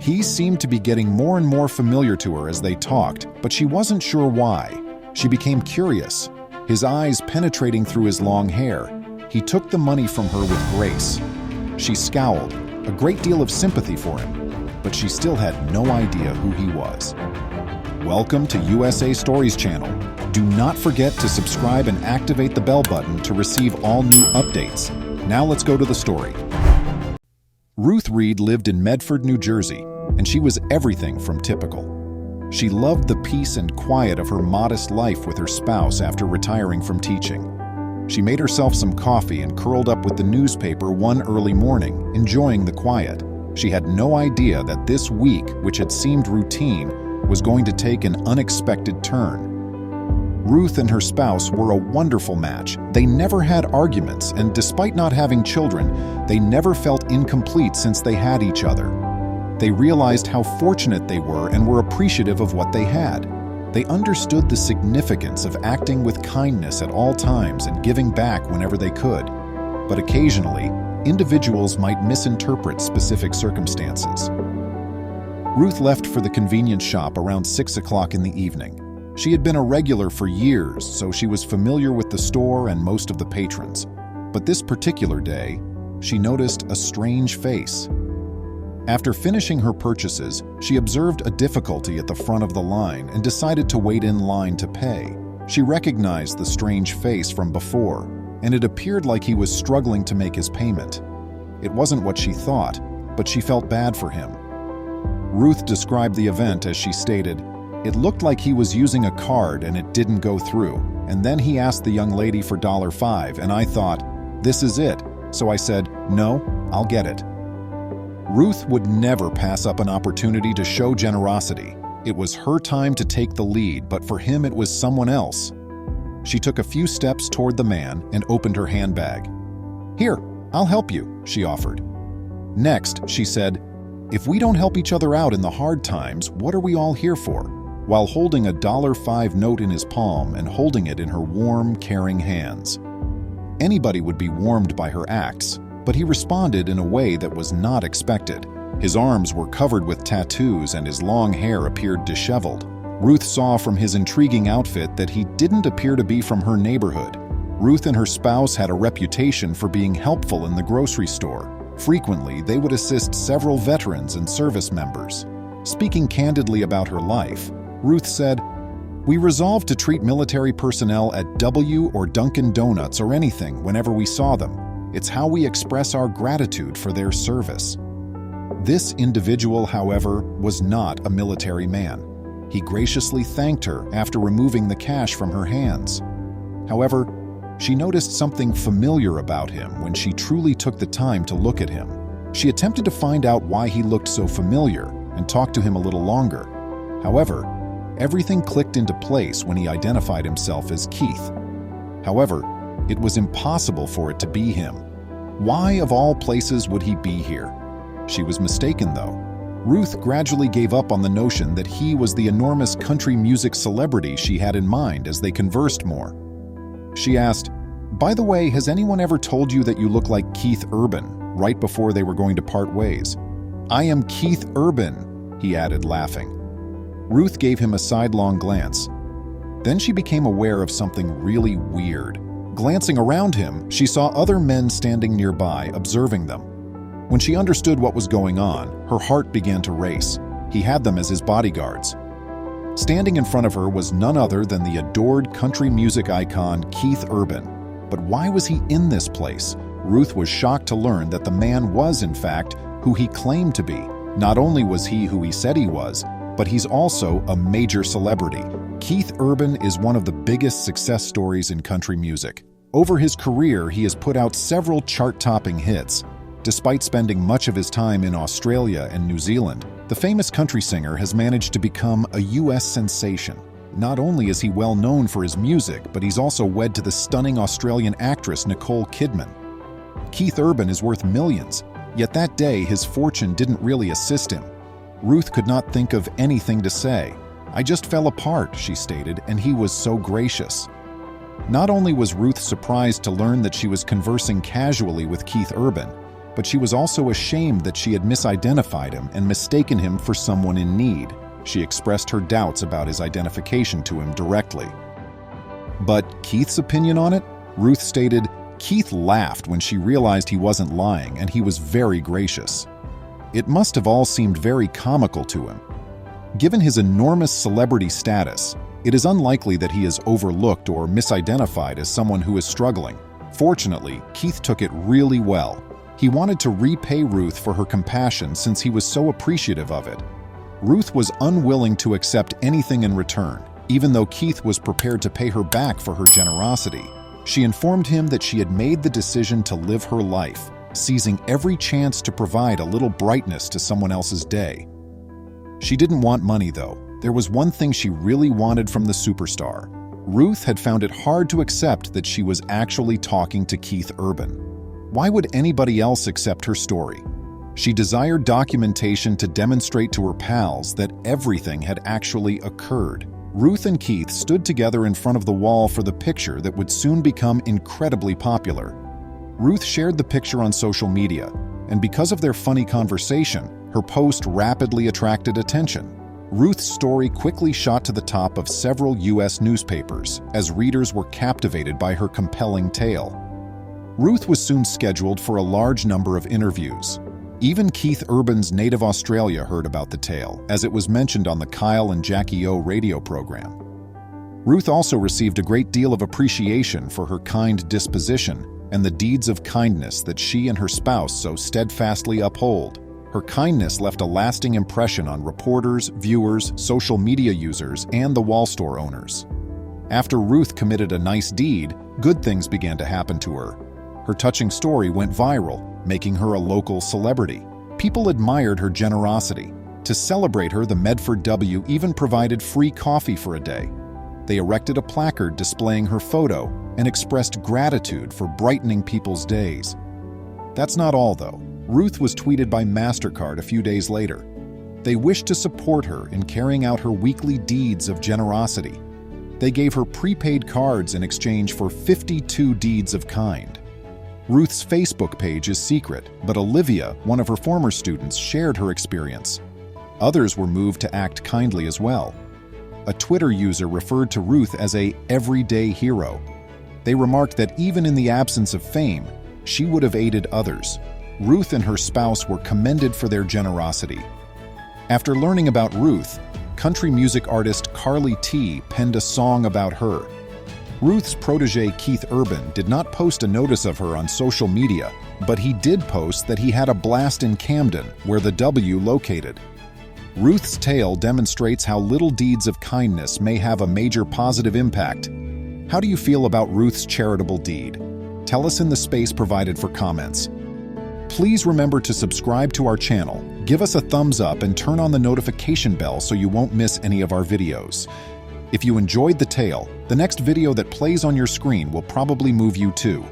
He seemed to be getting more and more familiar to her as they talked, but she wasn't sure why. She became curious, his eyes penetrating through his long hair. He took the money from her with grace. She scowled, a great deal of sympathy for him, but she still had no idea who he was. Welcome to USA Stories Channel. Do not forget to subscribe and activate the bell button to receive all new updates. Now let's go to the story. Ruth Reed lived in Medford, New Jersey, and she was everything from typical. She loved the peace and quiet of her modest life with her spouse after retiring from teaching. She made herself some coffee and curled up with the newspaper one early morning, enjoying the quiet. She had no idea that this week, which had seemed routine, was going to take an unexpected turn. Ruth and her spouse were a wonderful match. They never had arguments, and despite not having children, they never felt incomplete since they had each other. They realized how fortunate they were and were appreciative of what they had. They understood the significance of acting with kindness at all times and giving back whenever they could. But occasionally, individuals might misinterpret specific circumstances. Ruth left for the convenience shop around 6 o'clock in the evening. She had been a regular for years, so she was familiar with the store and most of the patrons. But this particular day, she noticed a strange face. After finishing her purchases, she observed a difficulty at the front of the line and decided to wait in line to pay. She recognized the strange face from before, and it appeared like he was struggling to make his payment. It wasn't what she thought, but she felt bad for him. Ruth described the event as she stated, "It looked like he was using a card and it didn't go through, and then he asked the young lady for $5, and I thought, this is it, so I said, no, I'll get it." Ruth would never pass up an opportunity to show generosity. It was her time to take the lead, but for him it was someone else. She took a few steps toward the man and opened her handbag. "Here, I'll help you," she offered. Next, she said, "If we don't help each other out in the hard times, what are we all here for?" While holding a $5 note in his palm and holding it in her warm, caring hands. Anybody would be warmed by her acts, but he responded in a way that was not expected. His arms were covered with tattoos and his long hair appeared disheveled. Ruth saw from his intriguing outfit that he didn't appear to be from her neighborhood. Ruth and her spouse had a reputation for being helpful in the grocery store. Frequently, they would assist several veterans and service members. Speaking candidly about her life, Ruth said, "We resolved to treat military personnel at W or Dunkin' Donuts or anything whenever we saw them. It's how we express our gratitude for their service." This individual, however, was not a military man. He graciously thanked her after removing the cash from her hands. However, she noticed something familiar about him when she truly took the time to look at him. She attempted to find out why he looked so familiar and talked to him a little longer. However, everything clicked into place when he identified himself as Keith. However, it was impossible for it to be him. Why, of all places, would he be here? She was mistaken, though. Ruth gradually gave up on the notion that he was the enormous country music celebrity she had in mind as they conversed more. She asked, "By the way, has anyone ever told you that you look like Keith Urban?" right before they were going to part ways. "I am Keith Urban," he added, laughing. Ruth gave him a sidelong glance. Then she became aware of something really weird. Glancing around him, she saw other men standing nearby, observing them. When she understood what was going on, her heart began to race. He had them as his bodyguards. Standing in front of her was none other than the adored country music icon Keith Urban. But why was he in this place? Ruth was shocked to learn that the man was, in fact, who he claimed to be. Not only was he who he said he was, but he's also a major celebrity. Keith Urban is one of the biggest success stories in country music. Over his career, he has put out several chart-topping hits. Despite spending much of his time in Australia and New Zealand, the famous country singer has managed to become a U.S. sensation. Not only is he well known for his music, but he's also wed to the stunning Australian actress Nicole Kidman. Keith Urban is worth millions, yet that day his fortune didn't really assist him. Ruth could not think of anything to say. "I just fell apart," she stated, "and he was so gracious." Not only was Ruth surprised to learn that she was conversing casually with Keith Urban, but she was also ashamed that she had misidentified him and mistaken him for someone in need. She expressed her doubts about his identification to him directly. But Keith's opinion on it? Ruth stated, Keith laughed when she realized he wasn't lying, and he was very gracious. It must have all seemed very comical to him. Given his enormous celebrity status, it is unlikely that he is overlooked or misidentified as someone who is struggling. Fortunately, Keith took it really well. He wanted to repay Ruth for her compassion since he was so appreciative of it. Ruth was unwilling to accept anything in return, even though Keith was prepared to pay her back for her generosity. She informed him that she had made the decision to live her life, seizing every chance to provide a little brightness to someone else's day. She didn't want money, though. There was one thing she really wanted from the superstar. Ruth had found it hard to accept that she was actually talking to Keith Urban. Why would anybody else accept her story? She desired documentation to demonstrate to her pals that everything had actually occurred. Ruth and Keith stood together in front of the wall for the picture that would soon become incredibly popular. Ruth shared the picture on social media, and because of their funny conversation, her post rapidly attracted attention. Ruth's story quickly shot to the top of several U.S. newspapers as readers were captivated by her compelling tale. Ruth was soon scheduled for a large number of interviews. Even Keith Urban's native Australia heard about the tale, as it was mentioned on the Kyle and Jackie O radio program. Ruth also received a great deal of appreciation for her kind disposition and the deeds of kindness that she and her spouse so steadfastly uphold. Her kindness left a lasting impression on reporters, viewers, social media users, and the wall store owners. After Ruth committed a nice deed, good things began to happen to her. Her touching story went viral, making her a local celebrity. People admired her generosity. To celebrate her, the Medford W even provided free coffee for a day. They erected a placard displaying her photo and expressed gratitude for brightening people's days. That's not all, though. Ruth was tweeted by MasterCard a few days later. They wished to support her in carrying out her weekly deeds of generosity. They gave her prepaid cards in exchange for 52 deeds of kind. Ruth's Facebook page is secret, but Olivia, one of her former students, shared her experience. Others were moved to act kindly as well. A Twitter user referred to Ruth as a everyday hero. They remarked that even in the absence of fame, she would have aided others. Ruth and her spouse were commended for their generosity. After learning about Ruth, country music artist Carly T penned a song about her. Ruth's protege Keith Urban did not post a notice of her on social media, but he did post that he had a blast in Camden, where the W located. Ruth's tale demonstrates how little deeds of kindness may have a major positive impact. How do you feel about Ruth's charitable deed? Tell us in the space provided for comments. Please remember to subscribe to our channel, give us a thumbs up, and turn on the notification bell so you won't miss any of our videos. If you enjoyed the tale, the next video that plays on your screen will probably move you too.